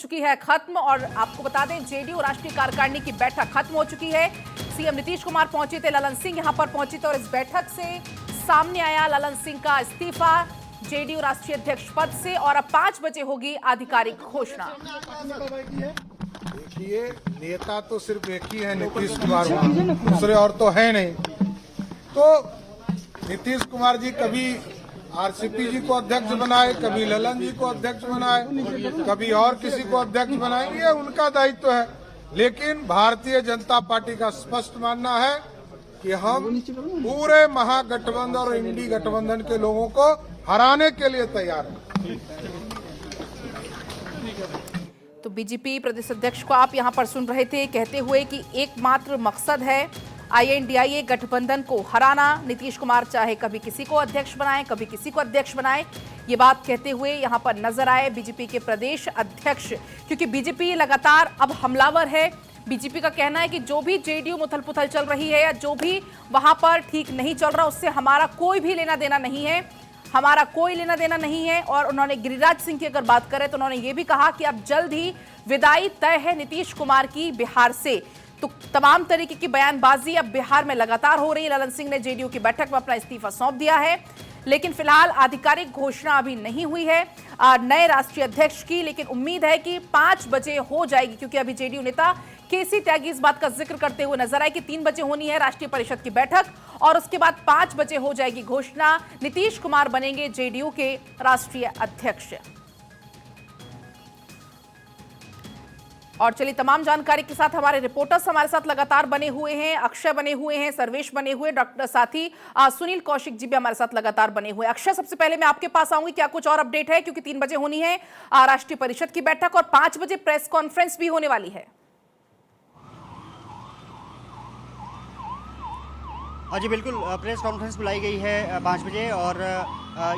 चुकी है खत्म। और आपको बता दें, जेडीयू राष्ट्रीय कार्यकारिणी की बैठक खत्म हो चुकी है। सीएम नीतीश कुमार पहुंचे थे, ललन सिंह यहां पर पहुंचे थे और इस बैठक से सामने आया ललन सिंह का इस्तीफा जेडीयू राष्ट्रीय अध्यक्ष पद से। और अब 5 बजे होगी आधिकारिक घोषणा। देखिए, नेता तो सिर्फ एक ही है, नीतीश कुमार, दूसरे और तो है नहीं। तो नीतीश कुमार जी कभी आरसीपी जी को अध्यक्ष बनाए, कभी ललन जी को अध्यक्ष बनाए, कभी और किसी को अध्यक्ष बनाएंगे, ये उनका दायित्व है। लेकिन भारतीय जनता पार्टी का स्पष्ट मानना है कि हम पूरे महागठबंधन और इंडी गठबंधन के लोगों को हराने के लिए तैयार हैं। तो बीजेपी प्रदेश अध्यक्ष को आप यहां पर सुन रहे थे कहते हुए कि एकमात्र मकसद है आईएनडीआईए गठबंधन को हराना। नीतीश कुमार चाहे कभी किसी को अध्यक्ष बनाए, कभी किसी को अध्यक्ष बनाए, ये बात कहते हुए यहां पर नजर आए बीजेपी के प्रदेश अध्यक्ष। क्योंकि बीजेपी लगातार अब हमलावर है। बीजेपी का कहना है कि जो भी जेडीयू मुथल पुथल चल रही है या जो भी वहां पर ठीक नहीं चल रहा, उससे हमारा कोई भी लेना देना नहीं है, हमारा कोई लेना देना नहीं है। और उन्होंने गिरिराज सिंह की अगर बात करें तो उन्होंने ये भी कहा कि अब जल्द ही विदाई तय है नीतीश कुमार की बिहार से। तो तमाम तरीके की बयानबाजी अब बिहार में लगातार हो रही है। ललन सिंह ने जेडीयू की बैठक में अपना इस्तीफा सौंप दिया है, लेकिन फिलहाल आधिकारिक घोषणा अभी नहीं हुई है नए राष्ट्रीय अध्यक्ष की। लेकिन उम्मीद है कि 5 बजे हो जाएगी, क्योंकि अभी जेडीयू नेता केसी त्यागी इस बात का जिक्र करते हुए नजर आए कि 3 बजे होनी है राष्ट्रीय परिषद की बैठक और उसके बाद 5 बजे हो जाएगी घोषणा। नीतीश कुमार बनेंगे जेडीयू के राष्ट्रीय अध्यक्ष। और चलिए, तमाम जानकारी के साथ हमारे रिपोर्टर्स हमारे साथ लगातार बने हुए हैं। अक्षय बने हुए हैं, सर्वेश बने हुए, डॉक्टर साथी सुनील कौशिक जी भी हमारे साथ लगातार बने हुए हैं। अक्षय, सबसे पहले मैं आपके पास आऊंगी, क्या कुछ और अपडेट है? क्योंकि 3 बजे होनी है राष्ट्रीय परिषद की बैठक और 5 बजे प्रेस कॉन्फ्रेंस भी होने वाली है। हाँ जी, बिल्कुल, प्रेस कॉन्फ्रेंस बुलाई गई है 5 बजे और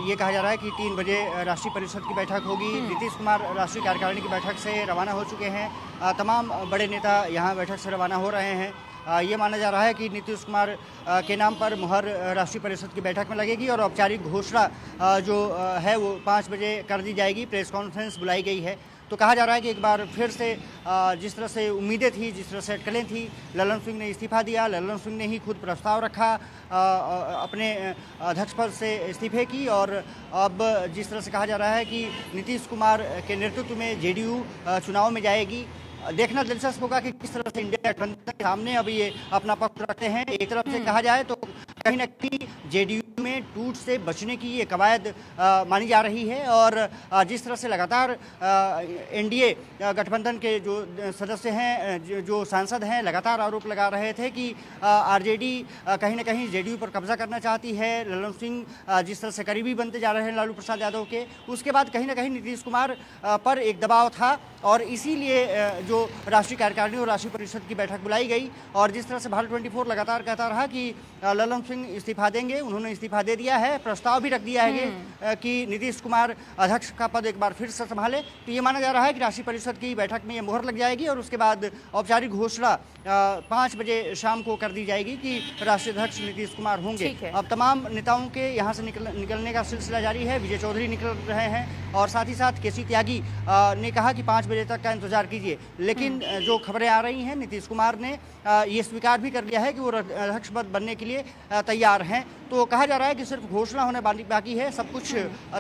ये कहा जा रहा है कि 3 बजे राष्ट्रीय परिषद की बैठक होगी। नीतीश कुमार राष्ट्रीय कार्यकारिणी की बैठक से रवाना हो चुके हैं। तमाम बड़े नेता यहाँ बैठक से रवाना हो रहे हैं। ये माना जा रहा है कि नीतीश कुमार के नाम पर मुहर राष्ट्रीय परिषद की बैठक में लगेगी और औपचारिक घोषणा जो है वो 5 बजे कर दी जाएगी। प्रेस कॉन्फ्रेंस बुलाई गई है। तो कहा जा रहा है कि एक बार फिर से जिस तरह से उम्मीदें थी, जिस तरह से अटकलें थी, ललन सिंह ने इस्तीफा दिया, ललन सिंह ने ही खुद प्रस्ताव रखा अपने अध्यक्ष पद से इस्तीफे की। और अब जिस तरह से कहा जा रहा है कि नीतीश कुमार के नेतृत्व में जेडीयू चुनाव में जाएगी। देखना दिलचस्प होगा कि किस तरह से इंडिया गठबंधन के सामने अभी ये अपना पक्ष रखते हैं। एक तरफ से कहा जाए तो कहीं न कहीं जेडीयू में टूट से बचने की ये कवायद मानी जा रही है। और जिस तरह से लगातार एनडीए गठबंधन के जो सदस्य हैं, जो सांसद हैं, लगातार आरोप लगा रहे थे कि आरजेडी कहीं न कहीं जेडीयू पर कब्जा करना चाहती है। ललन सिंह जिस तरह से करीबी बनते जा रहे हैं लालू प्रसाद यादव के, उसके बाद कहीं न कहीं नीतीश कुमार पर एक दबाव था और इसीलिए जो राष्ट्रीय कार्यकारिणी और राष्ट्रीय परिषद की बैठक बुलाई गई। और जिस तरह से भारत 24 लगातार कहता रहा कि ललन सिंह इस्तीफा देंगे, उन्होंने इस्तीफा दे दिया है, प्रस्ताव भी रख दिया है कि नीतीश कुमार अध्यक्ष का पद एक बार फिर से संभाले। तो ये माना जा रहा है कि राष्ट्रीय परिषद की बैठक में ये मुहर लग जाएगी और उसके बाद औपचारिक घोषणा 5 बजे शाम को कर दी जाएगी कि राष्ट्रीय अध्यक्ष नीतीश कुमार होंगे। अब तमाम नेताओं के यहाँ से निकलने का सिलसिला जारी है। विजय चौधरी निकल रहे हैं और साथ ही साथ केसी त्यागी ने कहा कि 5 बजे तक का इंतजार कीजिए। लेकिन जो खबरें आ रही हैं, नीतीश कुमार ने ये स्वीकार भी कर लिया है कि वो अध्यक्ष पद बनने के लिए तैयार हैं। तो कहा जा रहा है कि सिर्फ घोषणा होने बाकी है, सब कुछ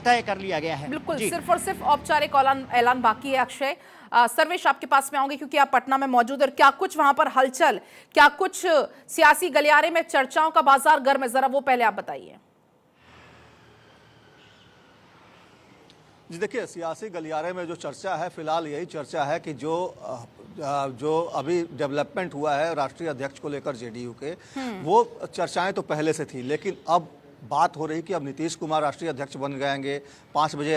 तय कर लिया गया है। बिल्कुल, सिर्फ और सिर्फ औपचारिक ऐलान बाकी है। अक्षय, सर्वेश आपके पास में आऊंगे क्योंकि आप पटना में मौजूद है। क्या कुछ वहां पर हलचल, क्या कुछ सियासी गलियारे में चर्चाओं का बाजार गर्म है, जरा वो पहले आप बताइए। जी देखिए, सियासी गलियारे में जो चर्चा है, फिलहाल यही चर्चा है कि जो अभी डेवलपमेंट हुआ है राष्ट्रीय अध्यक्ष को लेकर जेडीयू के, वो चर्चाएं तो पहले से थी, लेकिन अब बात हो रही कि अब नीतीश कुमार राष्ट्रीय अध्यक्ष बन जाएंगे, 5 बजे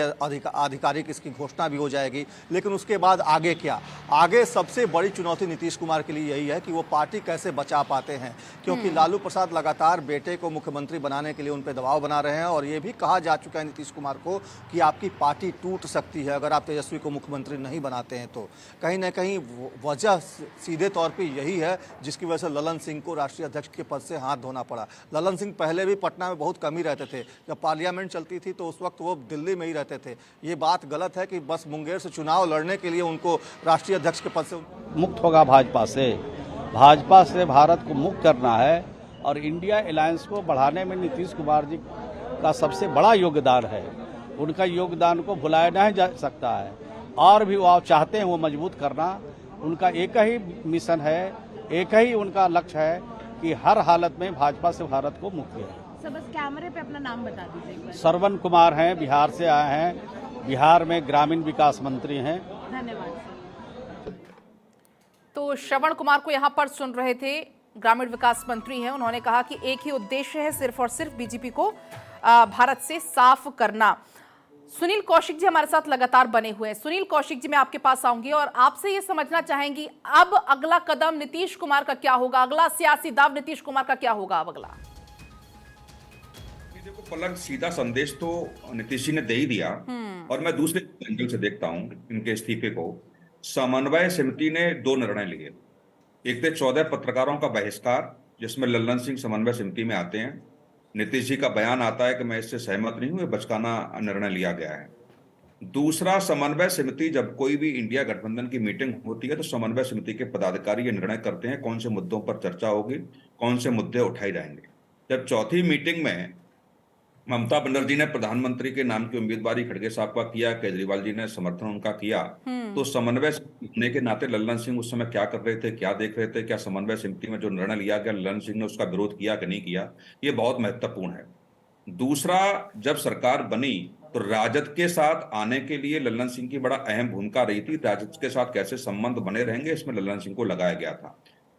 आधिकारिक इसकी घोषणा भी हो जाएगी। लेकिन उसके बाद आगे क्या? आगे सबसे बड़ी चुनौती नीतीश कुमार के लिए यही है कि वो पार्टी कैसे बचा पाते हैं, क्योंकि लालू प्रसाद लगातार बेटे को मुख्यमंत्री बनाने के लिए उन पर दबाव बना रहे हैं और ये भी कहा जा चुका है नीतीश कुमार को कि आपकी पार्टी टूट सकती है अगर आप तेजस्वी को मुख्यमंत्री नहीं बनाते हैं। तो कहीं ना कहीं वजह सीधे तौर पर यही है जिसकी वजह से ललन सिंह को राष्ट्रीय अध्यक्ष के पद से हाथ धोना पड़ा। ललन सिंह पहले भी पटना में बहुत कम ही रहते थे। जब पार्लियामेंट चलती थी तो उस वक्त वो दिल्ली में ही रहते थे। ये बात गलत है कि बस मुंगेर से चुनाव लड़ने के लिए उनको राष्ट्रीय अध्यक्ष के पद से मुक्त होगा भाजपा से भारत को मुक्त करना है और इंडिया अलायंस को बढ़ाने में नीतीश कुमार जी का सबसे बड़ा योगदान है। उनका योगदान को भुलाया नहीं जा सकता है और भी वो चाहते हैं वो मजबूत करना। उनका एक ही मिशन है, एक ही उनका लक्ष्य है कि हर हालत में भाजपा से भारत को मुक्ति है। सर बस कैमरे पे अपना नाम बता दीजिए एक बार। श्रवण कुमार हैं, बिहार से आए हैं, बिहार में ग्रामीण विकास मंत्री हैं। धन्यवाद। तो श्रवण कुमार को यहां पर सुन रहे थे, ग्रामीण विकास मंत्री हैं। उन्होंने कहा कि एक ही उद्देश्य है, सिर्फ और सिर्फ बीजेपी को भारत से साफ करना। सुनील कौशिक जी हमारे साथ लगातार बने हुए हैं। सुनील कौशिक जी, मैं आपके पास आऊंगी और आपसे ये समझना चाहेंगी अब अगला कदम नीतीश कुमार का क्या होगा, अगला सियासी दाव नीतीश कुमार का क्या होगा अब अगला? देखो पलक, सीधा संदेश तो नीतीश जी ने दे ही दिया और मैं दूसरे एंगल से देखता हूं इनके इस्तीफे को। समन्वय समिति ने 2 निर्णय लिए। एक थे 14 पत्रकारों का बहिष्कार, जिसमें लल्लन सिंह समन्वय समिति में आते हैं। नीतीश जी का बयान आता है कि मैं इससे सहमत नहीं हूं, ये बचकाना निर्णय लिया गया है। दूसरा, समन्वय समिति जब कोई भी इंडिया गठबंधन की मीटिंग होती है तो समन्वय समिति के पदाधिकारी ये निर्णय करते हैं कौन से मुद्दों पर चर्चा होगी, कौन से मुद्दे उठाए जाएंगे। जब चौथी मीटिंग में ममता बनर्जी ने प्रधानमंत्री के नाम की उम्मीदवारी खड़गे साहब का किया, केजरीवाल जी ने समर्थन उनका किया, तो समन्वय होने के नाते लल्लन सिंह उस समय क्या कर रहे थे, क्या देख रहे थे, क्या समन्वय समिति में जो निर्णय लिया गया लल्लन सिंह ने उसका विरोध किया कि नहीं किया, ये बहुत महत्वपूर्ण है। दूसरा, जब सरकार बनी तो राजद के साथ आने के लिए लल्लन सिंह की बड़ा अहम भूमिका रही थी। राजद के साथ कैसे संबंध बने रहेंगे, इसमें लल्लन सिंह को लगाया गया था।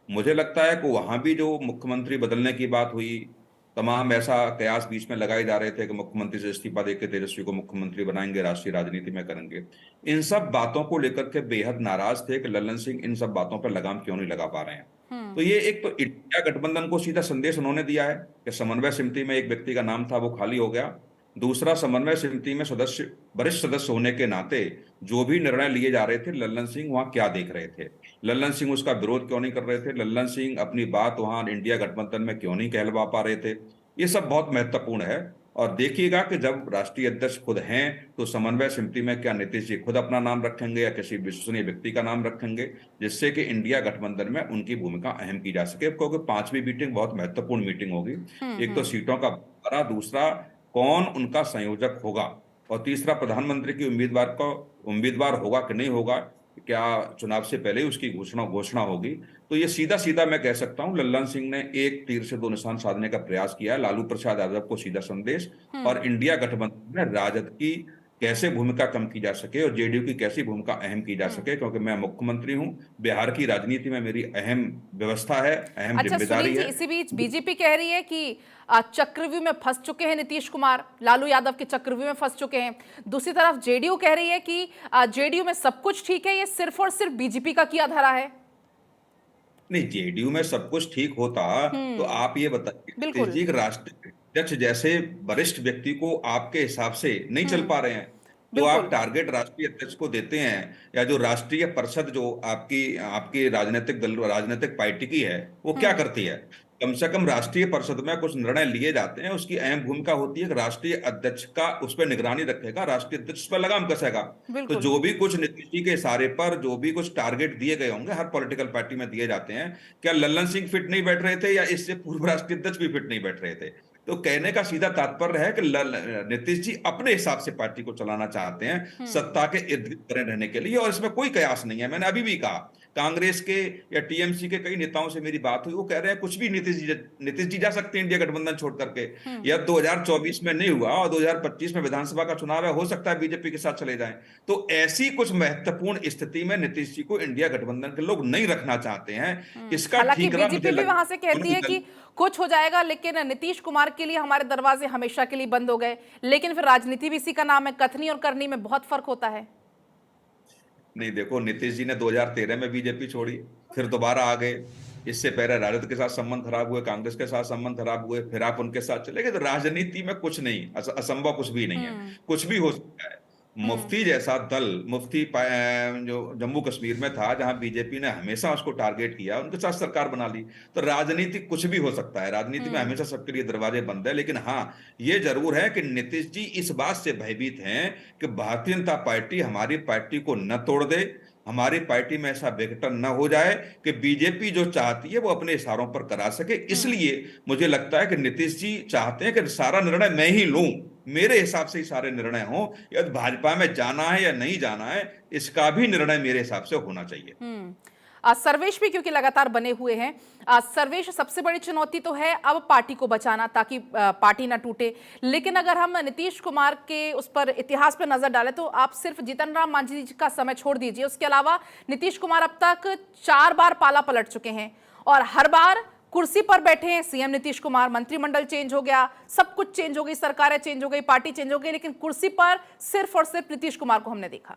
मुझे लगता है कि वहां भी जो मुख्यमंत्री बदलने की बात हुई, तमाम ऐसा कयास बीच में लगाए जा रहे थे कि मुख्यमंत्री से इस्तीफा देकर तेजस्वी को मुख्यमंत्री बनाएंगे, राष्ट्रीय राजनीति में करेंगे। इन सब बातों को लेकर के बेहद नाराज थे कि लल्लन सिंह इन सब बातों पर लगाम क्यों नहीं लगा पा रहे हैं। तो ये एक तो इंडिया गठबंधन को सीधा संदेश उन्होंने दिया है कि समन्वय समिति में एक व्यक्ति का नाम था वो खाली हो गया। दूसरा, समन्वय समिति में सदस्य, वरिष्ठ सदस्य होने के नाते जो भी निर्णय लिए जा रहे थे लल्लन सिंह वहां क्या देख रहे थे, लल्लन सिंह उसका विरोध क्यों नहीं कर रहे थे, लल्लन सिंह अपनी बात वहां इंडिया गठबंधन में क्यों नहीं कहलवा पा रहे थे। ये सब बहुत महत्वपूर्ण है। और देखिएगा कि जब राष्ट्रीय अध्यक्ष खुद हैं तो समन्वय समिति में क्या नीतीश जी खुद अपना नाम रखेंगे या किसी विश्वसनीय व्यक्ति का नाम रखेंगे, जिससे कि इंडिया गठबंधन में उनकी भूमिका अहम की जा सके। क्योंकि 5वीं मीटिंग बहुत महत्वपूर्ण मीटिंग होगी। एक तो सीटों का बंटवारा, दूसरा कौन उनका संयोजक होगा, और तीसरा प्रधानमंत्री की उम्मीदवार होगा कि नहीं होगा, क्या चुनाव से पहले उसकी घोषणा होगी। तो ये सीधा सीधा मैं कह सकता हूं लल्लन सिंह ने एक तीर से 2 निशान साधने का प्रयास किया। लालू प्रसाद यादव को सीधा संदेश और इंडिया गठबंधन में राजद की कैसे भूमिका कम की जा सके और जेडीयू की कैसी भूमिका अहम की जा सके, क्योंकि मैं मुख्यमंत्री हूं, बिहार की राजनीति में मेरी अहम व्यवस्था है, अहम जिम्मेदारी है। इसी बीच बीजेपी कह रही है कि चक्रव्यूह में फंस चुके हैं नीतीश कुमार, लालू यादव के चक्रव्यूह में फंस चुके हैं। दूसरी तरफ जेडीयू कह रही है कि जेडीयू में सब कुछ ठीक है, ये सिर्फ और सिर्फ बीजेपी का किया धरा है। नहीं, जेडीयू में सब कुछ ठीक होता तो आप ये बताइए, राष्ट्रीय अध्यक्ष जैसे वरिष्ठ व्यक्ति को आपके हिसाब से नहीं चल पा रहे हैं, तो आप टारगेट राष्ट्रीय अध्यक्ष को देते हैं, या जो राष्ट्रीय परिषद जो आपकी राजनीतिक दल, राजनीतिक पार्टी की है, वो क्या करती है? कम से कम राष्ट्रीय परिषद में कुछ निर्णय लिए जाते हैं, उसकी अहम भूमिका होती है कि राष्ट्रीय अध्यक्ष का उस पर निगरानी रखेगा, राष्ट्रीय अध्यक्ष पर लगाम कसेगा। तो जो भी कुछ नीतीश जी के इशारे पर जो भी कुछ टारगेट दिए गए होंगे, हर पॉलिटिकल पार्टी में दिए जाते हैं। क्या लल्लन सिंह फिट नहीं बैठ रहे थे, या इससे पूर्व राष्ट्रीय अध्यक्ष भी फिट नहीं बैठ रहे थे? तो कहने का सीधा तात्पर्य है कि नीतीश जी अपने हिसाब से पार्टी को चलाना चाहते हैं, सत्ता के इर्द गिर्द बने रहने के लिए, और इसमें कोई कयास नहीं है। मैंने अभी भी कहा, कांग्रेस के या टीएमसी के कई नेताओं से मेरी बात हुई, वो कह रहे हैं कुछ भी नीतीश जी जा सकते हैं इंडिया गठबंधन छोड़ करके, या 2024 में नहीं हुआ और 2025 में विधानसभा का चुनाव है, हो सकता है बीजेपी के साथ चले जाएं। तो ऐसी कुछ महत्वपूर्ण स्थिति में नीतीश जी को इंडिया गठबंधन के लोग नहीं रखना चाहते हैं। इसका ठीक बीजेपी भी वहां से कहती है कि कुछ हो जाएगा, लेकिन नीतीश कुमार के लिए हमारे दरवाजे हमेशा के लिए बंद हो गए। लेकिन फिर राजनीति भी इसी का नाम है, कथनी और करनी में बहुत फर्क होता है। नहीं, देखो, नीतीश जी ने 2013 में बीजेपी छोड़ी, फिर दोबारा आ गए। इससे पहले राजद के साथ संबंध खराब हुए, कांग्रेस के साथ संबंध खराब हुए, फिर आप उनके साथ चले गए। तो राजनीति में कुछ नहीं असंभव, कुछ भी नहीं है, कुछ भी हो सकता है। मुफ्ती जैसा दल, जो जम्मू कश्मीर में था, जहां बीजेपी ने हमेशा उसको टारगेट किया, उनके साथ सरकार बना ली। तो राजनीति कुछ भी हो सकता है, राजनीति में हमेशा सबके लिए दरवाजे बंद है। लेकिन हाँ, ये जरूर है कि नीतीश जी इस बात से भयभीत हैं कि भारतीय जनता पार्टी हमारी पार्टी को न तोड़ दे, हमारी पार्टी में ऐसा विघटन न हो जाए कि बीजेपी जो चाहती है वो अपने इशारों पर करा सके। इसलिए मुझे लगता है कि नीतीश जी चाहते हैं कि सारा निर्णय मैं ही लूं, मेरे हिसाब से ही सारे निर्णय हों। यदि भाजपा में जाना है या नहीं जाना है, इसका भी निर्णय मेरे हिसाब से होना चाहिए। सर्वेश भी क्योंकि लगातार बने हुए हैं, सर्वेश सबसे बड़ी चुनौती तो है अब पार्टी को बचाना ताकि पार्टी ना टूटे। लेकिन अगर हम नीतीश कुमार के उस पर इतिहास पर नजर डालें तो आप सिर्फ जीतन राम मांझी जी का समय छोड़ दीजिए, उसके अलावा नीतीश कुमार अब तक 4 बार पाला पलट चुके हैं और हर बार कुर्सी पर बैठे हैं सीएम नीतीश कुमार। मंत्रिमंडल चेंज हो गया, सब कुछ चेंज हो गई, सरकारें चेंज हो गई, पार्टी चेंज हो गई, लेकिन कुर्सी पर सिर्फ और सिर्फ नीतीश कुमार को हमने देखा।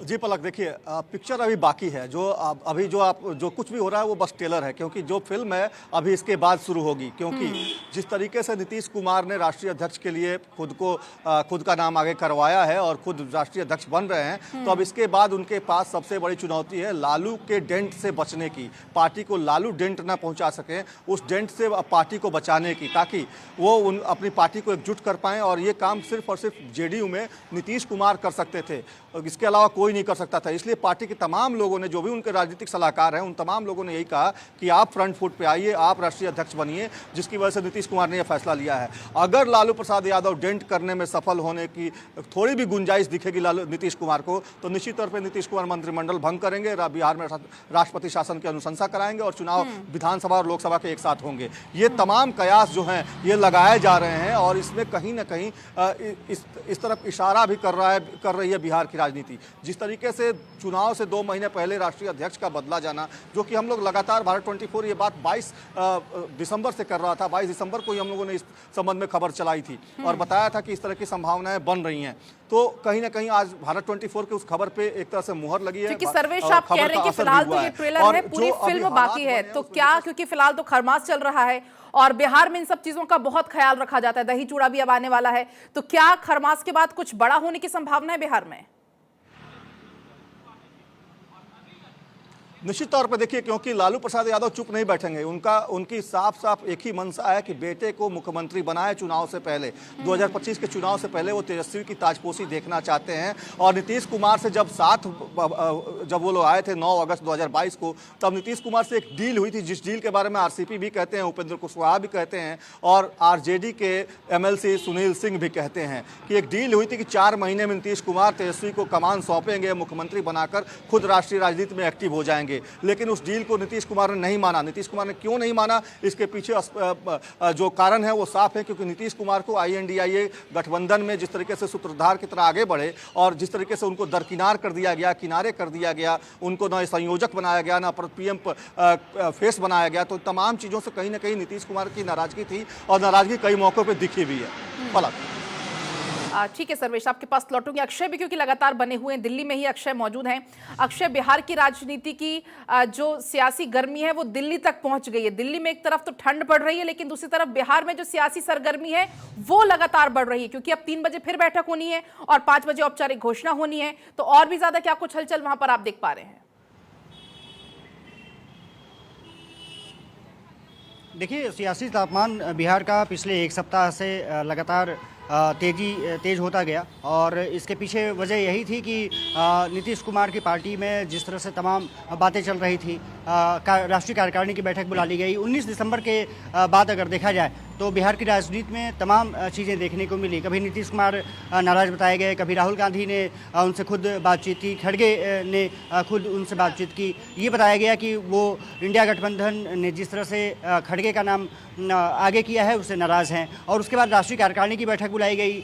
जी पलक, देखिए पिक्चर अभी बाकी है। अभी जो कुछ भी हो रहा है वो बस ट्रेलर है, क्योंकि जो फिल्म है अभी इसके बाद शुरू होगी। क्योंकि जिस तरीके से नीतीश कुमार ने राष्ट्रीय अध्यक्ष के लिए खुद का नाम आगे करवाया है और खुद राष्ट्रीय अध्यक्ष बन रहे हैं, तो अब इसके बाद उनके पास सबसे बड़ी चुनौती है लालू के डेंट से बचने की। पार्टी को लालू डेंट ना पहुंचा सके, उस डेंट से पार्टी को बचाने की, ताकि वो अपनी पार्टी को एकजुट कर पाएं। और ये काम सिर्फ और सिर्फ जेडीयू में नीतीश कुमार कर सकते थे, इसके अलावा कोई नहीं कर सकता था। इसलिए पार्टी के तमाम लोगों ने, जो भी उनके राजनीतिक सलाहकार हैं, उन तमाम लोगों ने यही कहा कि आप फ्रंट फुट पे आइए, आप राष्ट्रीय अध्यक्ष बनिए, जिसकी वजह से नीतीश कुमार ने यह फैसला लिया है। अगर लालू प्रसाद यादव डेंट करने में सफल होने की थोड़ी भी गुंजाइश दिखेगी नीतीश कुमार को, तो निश्चित तौर पर नीतीश कुमार मंत्रिमंडल भंग करेंगे, बिहार में राष्ट्रपति शासन की अनुशंसा कराएंगे और चुनाव विधानसभा और लोकसभा के एक साथ होंगे। ये तमाम कयास जो हैं ये लगाए जा रहे हैं और इसमें कहीं ना कहीं इस तरफ इशारा भी कर रही है बिहार की राजनीति। जिस तरीके से चुनाव से 2 महीने पहले राष्ट्रीय अध्यक्ष का बदला जाना, जो कि हम लोग लगातार भारत 24 ये बात 22 दिसंबर से कर रहा था, 22 दिसंबर को ही हम लोगों ने इस संबंध में खबर चलाई थी और बताया था कि इस तरह की संभावनाएं बन रही हैं। तो कहीं ना कहीं आज भारत 24 की उस खबर पे एक तरह से मुहर लगी है। क्योंकि सर्वेश आप कह रहे हैं कि फिलहाल तो ये ट्रेलर है, पूरी फिल्म बाकी है, तो क्या, क्योंकि फिलहाल तो खरमास चल रहा है और बिहार में इन सब चीजों का बहुत ख्याल रखा जाता है, दही चूड़ा भी अब आने वाला है, तो क्या खरमास के बाद कुछ बड़ा होने की संभावना है बिहार में? निश्चित तौर पर देखिए, क्योंकि लालू प्रसाद यादव चुप नहीं बैठेंगे। उनकी साफ एक ही मंशा है कि बेटे को मुख्यमंत्री बनाए चुनाव से पहले, 2025 के चुनाव से पहले वो तेजस्वी की ताजपोशी देखना चाहते हैं। और नीतीश कुमार से जब वो लोग आए थे 9 अगस्त 2022 को, तब नीतीश कुमार से एक डील हुई थी, जिस डील के बारे में आरसीपी भी कहते हैं, उपेंद्र कुशवाहा भी कहते हैं और आरजेडी के एमएलसी सुनील सिंह भी कहते हैं कि एक डील हुई थी कि 4 महीने में नीतीश कुमार तेजस्वी को कमान सौंपेंगे, मुख्यमंत्री बनाकर खुद राष्ट्रीय राजनीति में एक्टिव हो जाएंगे। लेकिन उस डील को नीतीश कुमार ने नहीं माना। नीतीश कुमार ने क्यों नहीं माना, इसके पीछे जो कारण है वो साफ है, क्योंकि नीतीश कुमार को INDIA गठबंधन में जिस तरीके से सूत्रधार की तरह आगे बढ़े और जिस तरीके से उनको दरकिनार कर दिया गया, किनारे कर दिया गया, उनको न संयोजक बनाया गया, न PM फेस बनाया गया, तो तमाम चीज़ों से कहीं ना कहीं नीतीश कुमार की नाराजगी थी और नाराजगी कई मौक़ों पर दिखी भी है। फलक, ठीक है सर्वेश, आपके पास लौटूंगे। अक्षय भी क्योंकि लगातार बने हुए हैं, दिल्ली में ही अक्षय मौजूद हैं। अक्षय, बिहार की राजनीति की जो सियासी गर्मी है वो दिल्ली तक पहुंच गई है। दिल्ली में एक तरफ तो ठंड पड़ रही है, लेकिन दूसरी तरफ बिहार में जो सियासी सरगर्मी है वो लगातार बढ़ रही है, क्योंकि अब 3 बजे फिर बैठक होनी है और 5 बजे औपचारिक घोषणा होनी है। तो और भी ज्यादा क्या कुछ हलचल वहां पर आप देख पा रहे हैं? देखिए, सियासी तापमान बिहार का पिछले 1 सप्ताह से लगातार तेज होता गया और इसके पीछे वजह यही थी कि नीतीश कुमार की पार्टी में जिस तरह से तमाम बातें चल रही थी, राष्ट्रीय कार्यकारिणी की बैठक बुला ली गई। 19 दिसंबर के बाद अगर देखा जाए तो बिहार की राजनीति में तमाम चीज़ें देखने को मिली। कभी नीतीश कुमार नाराज बताए गए, कभी राहुल गांधी ने उनसे खुद बातचीत की, खड़गे ने खुद उनसे बातचीत की। ये बताया गया कि वो इंडिया गठबंधन ने जिस तरह से खड़गे का नाम आगे किया है उससे नाराज़ हैं। और उसके बाद राष्ट्रीय कार्यकारिणी की बैठक बुलाई गई,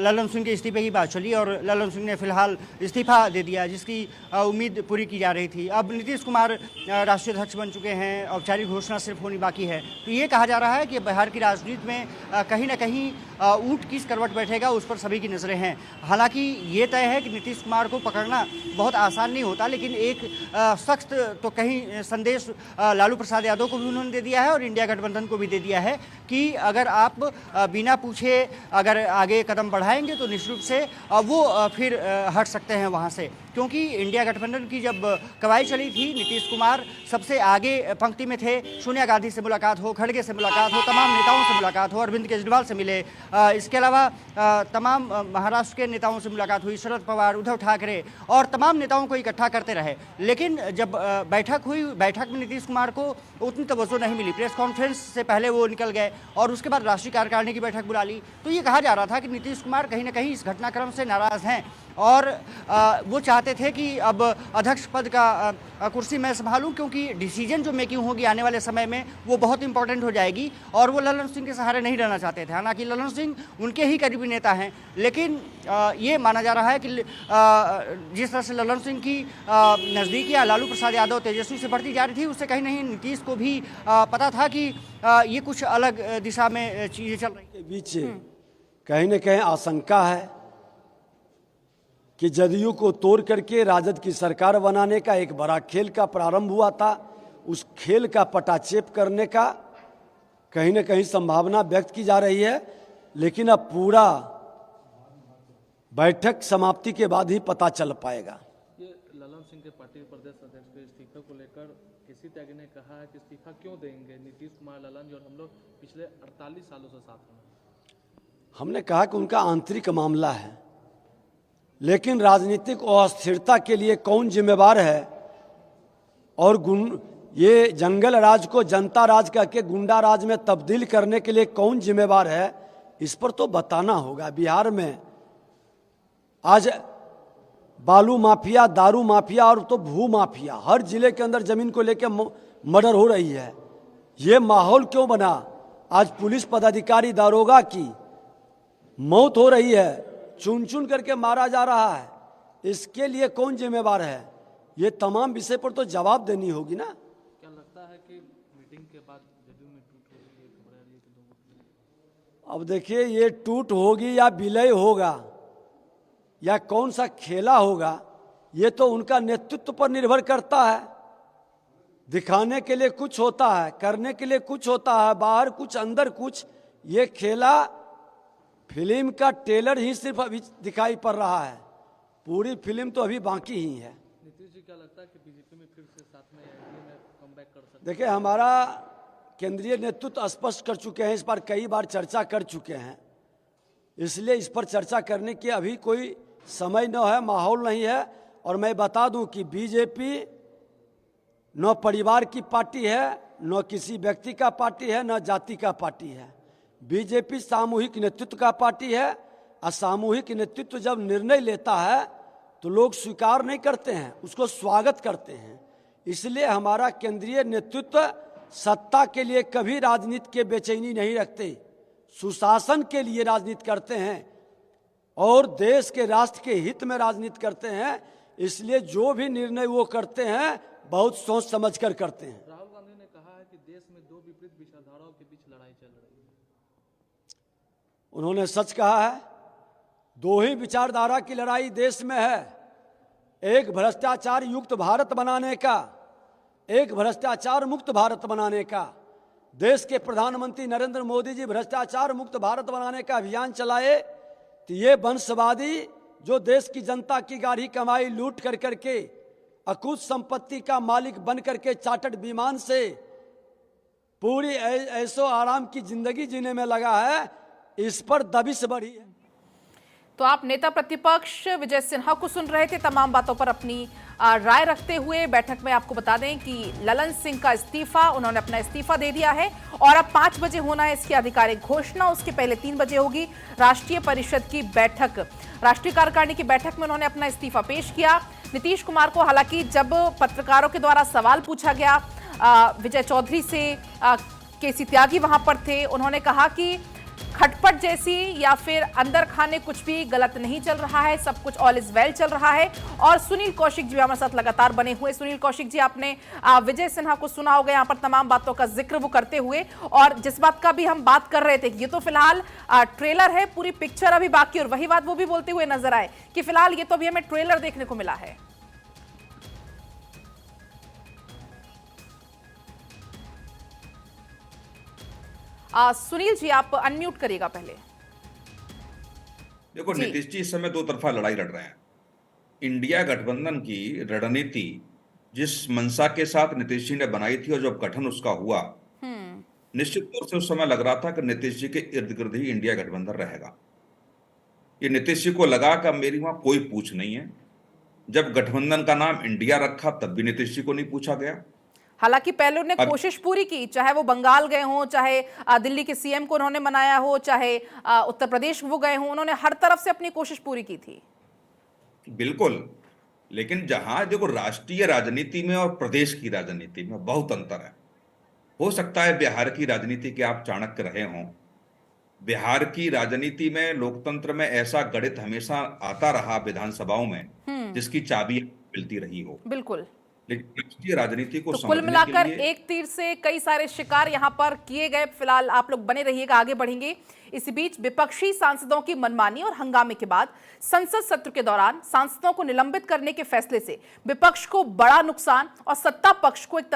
ललन सिंह के इस्तीफे की बात चली और ललन सिंह ने फिलहाल इस्तीफा दे दिया, जिसकी उम्मीद पूरी की जा रही थी। अब नीतीश कुमार राष्ट्रीय अध्यक्ष बन चुके हैं, औपचारिक घोषणा सिर्फ होनी बाकी है। तो ये कहा जा रहा है कि बिहार की राजनीति में कहीं ना कहीं ऊंट किस करवट बैठेगा उस पर सभी की नज़रें हैं। हालांकि ये तय है कि नीतीश कुमार को पकड़ना बहुत आसान नहीं होता, लेकिन एक सख्त तो कहीं संदेश लालू प्रसाद यादव को भी उन्होंने दे दिया है और इंडिया गठबंधन को भी दे दिया है कि अगर आप बिना पूछे अगर आगे कदम बढ़ाएंगे तो निश्चित रूप से वो फिर हट सकते हैं वहाँ से। क्योंकि इंडिया गठबंधन की जब कवायद चली थी, नीतीश कुमार सबसे आगे पंक्ति में थे। सोनिया गांधी से मुलाकात हो, खड़गे से मुलाकात हो, तमाम नेताओं से मुलाकात हो, अरविंद केजरीवाल से मिले, इसके अलावा तमाम महाराष्ट्र के नेताओं से मुलाकात हुई, शरद पवार, उद्धव ठाकरे और तमाम नेताओं को इकट्ठा करते रहे। लेकिन जब बैठक हुई, बैठक में नीतीश कुमार को उतनी तवज्जो नहीं मिली। प्रेस कॉन्फ्रेंस से पहले वो निकल गए और उसके बाद राष्ट्रीय कार्यकारिणी की बैठक बुला ली। तो ये कहा जा रहा था कि नीतीश कुमार कहीं ना कहीं इस घटनाक्रम से नाराज हैं और वो चाहते थे कि अब अध्यक्ष पद का कुर्सी मैं संभालूं, क्योंकि डिसीजन जो मेकिंग होगी आने वाले समय में वो बहुत इंपॉर्टेंट हो जाएगी और वो ललन सिंह के सहारे नहीं रहना चाहते थे। हालांकि ललन सिंह उनके ही करीबी नेता हैं, लेकिन ये माना जा रहा है कि जिस तरह से ललन सिंह की नज़दीकियाँ लालू प्रसाद यादव तेजस्वी से बढ़ती जा रही थी, उससे कहीं नहीं नीतीश को भी पता था कि ये कुछ अलग दिशा में चीज़ें चल रही के बीच कहीं न कहीं आशंका है कि जदयू को तोड़ करके राजद की सरकार बनाने का एक बड़ा खेल का प्रारंभ हुआ था। उस खेल का पटाक्षेप करने का कहीं न कहीं संभावना व्यक्त की जा रही है, लेकिन अब पूरा बैठक समाप्ति के बाद ही पता चल पाएगा। ये ललन सिंह के पार्टी प्रदेश अध्यक्ष के इस्तीफे को लेकर किसी त्यागी ने कहा है कि इस्तीफा क्यों देंगे नीतीश कुमार, ललन जी और हम लोग पिछले 48 सालों से साथ हैं। हमने कहा कि उनका आंतरिक मामला है, लेकिन राजनीतिक अस्थिरता के लिए कौन जिम्मेवार है और ये जंगल राज को जनता राज करके गुंडा राज में तब्दील करने के लिए कौन जिम्मेवार है, इस पर तो बताना होगा। बिहार में आज बालू माफिया, दारू माफिया और तो भू माफिया, हर जिले के अंदर जमीन को लेकर मर्डर हो रही है। ये माहौल क्यों बना? आज पुलिस पदाधिकारी, दारोगा की मौत हो रही है, चुन चुन करके मारा जा रहा है। इसके लिए कौन जिम्मेवार है? ये तमाम विषय पर तो जवाब देनी होगी ना। क्या लगता है कि मीटिंग के बाद जदयू में टूट होगी? अब देखिए, ये टूट होगी या विलय होगा या कौन सा खेला होगा, ये तो उनका नेतृत्व पर निर्भर करता है। दिखाने के लिए कुछ होता है, करने के लिए कुछ होता है, बाहर कुछ अंदर कुछ। ये खेला फिल्म का ट्रेलर ही सिर्फ अभी दिखाई पड़ रहा है, पूरी फिल्म तो अभी बाकी ही है। नीतीश जी क्या लगता है कि बीजेपी में फिर से साथ में एनडीए में कमबैक कर सकते हैं? देखिए, हमारा केंद्रीय नेतृत्व स्पष्ट कर चुके हैं, इस पर कई बार चर्चा कर चुके हैं, इसलिए इस पर चर्चा करने की अभी कोई समय न है, माहौल नहीं है। और मैं बता दूं कि बीजेपी न परिवार की पार्टी है, न किसी व्यक्ति का पार्टी है, न जाति का पार्टी है। बीजेपी सामूहिक नेतृत्व का पार्टी है और सामूहिक नेतृत्व जब निर्णय लेता है तो लोग स्वीकार नहीं करते हैं, उसको स्वागत करते हैं। इसलिए हमारा केंद्रीय नेतृत्व सत्ता के लिए कभी राजनीति के बेचैनी नहीं रखते, सुशासन के लिए राजनीति करते हैं और देश के राष्ट्र के हित में राजनीति करते हैं। इसलिए जो भी निर्णय वो करते हैं बहुत सोच समझ कर करते हैं। राहुल गांधी ने कहा है कि देश में दो विपरीत विचारधाराओं के बीच लड़ाई चल रही है। उन्होंने सच कहा है, दो ही विचारधारा की लड़ाई देश में है, एक भ्रष्टाचार युक्त भारत बनाने का, एक भ्रष्टाचार मुक्त भारत बनाने का। देश के प्रधानमंत्री नरेंद्र मोदी जी भ्रष्टाचार मुक्त भारत बनाने का अभियान चलाए तो ये वंशवादी जो देश की जनता की गाढ़ी कमाई लूट कर करके अकुत संपत्ति का मालिक बन करके चार्टर्ड विमान से पूरी ऐसो आराम की जिंदगी जीने में लगा है, इस पर दबिश बढ़ी है। तो आप नेता प्रतिपक्ष विजय सिन्हा को सुन रहे थे, तमाम बातों पर अपनी राय रखते हुए। बैठक में आपको बता दें कि ललन सिंह का इस्तीफा, उन्होंने अपना इस्तीफा दे दिया है और अब 5 बजे होना है इसकी आधिकारिक घोषणा। उसके पहले 3 बजे होगी राष्ट्रीय परिषद की बैठक। राष्ट्रीय कार्यकारिणी की बैठक में उन्होंने अपना इस्तीफा पेश किया। नीतीश कुमार को हालांकि जब पत्रकारों के द्वारा सवाल पूछा गया विजय चौधरी से, केसी त्यागी वहां पर थे, उन्होंने कहा कि खटपट जैसी या फिर अंदर खाने कुछ भी गलत नहीं चल रहा है, सब कुछ ऑल इज वेल चल रहा है। और सुनील कौशिक जी हमारे साथ लगातार बने हुए। सुनील कौशिक जी, आपने विजय सिन्हा को सुना होगा यहाँ पर तमाम बातों का जिक्र वो करते हुए, और जिस बात का भी हम बात कर रहे थे, ये तो फिलहाल ट्रेलर है, पूरी पिक्चर अभी बाकी, और वही बात वो भी बोलते हुए नजर आए कि फिलहाल ये तो अभी हमें ट्रेलर देखने को मिला है। सुनील जी, आप अनम्यूट करिएगा पहले। देखो, जी। नीतीश जी इस समय दो तरफा लड़ाई लड़ रहे हैं। इंडिया गठबंधन की रणनीति जिस मंशा के साथ नीतीश जी ने बनाई थी और जब गठन उसका हुआ, निश्चित तौर से उस समय लग रहा था कि नीतीश जी के इर्द गिर्द ही इंडिया गठबंधन रहेगा। ये नीतीश जी को लगा कि अब मेरी वहां कोई पूछ नहीं है। जब गठबंधन का नाम इंडिया रखा तब भी नीतीश जी को नहीं पूछा गया। हालांकि पहले उन्होंने कोशिश पूरी की, चाहे वो बंगाल गए हों, चाहे दिल्ली के सीएम को उन्होंने मनाया हो, चाहे उत्तर प्रदेश वो गए हों, उन्होंने हर तरफ से अपनी कोशिश पूरी की थी। बिल्कुल, लेकिन जहां देखो, राष्ट्रीय राजनीति में और प्रदेश की राजनीति में बहुत अंतर है। हो सकता है बिहार की राजनीति के आप चाणक्य रहे हों। बिहार की राजनीति में, लोकतंत्र में ऐसा गणित हमेशा आता रहा विधानसभाओं में जिसकी चाबी मिलती रही हो। बिल्कुल। लेकिन राष्ट्रीय राजनीति को तो कुल समझने मिलाकर के लिए एक तीर से कई सारे शिकार यहां पर किए गए। फिलहाल आप लोग बने रहिएगा, आगे बढ़ेंगे। इसी बीच विपक्षी सांसदों की मनमानी और हंगामे के बाद संसद सत्र के दौरान सांसदों को निलंबित करने के फैसले से विपक्ष को बड़ा नुकसान और सत्ता पक्ष को एक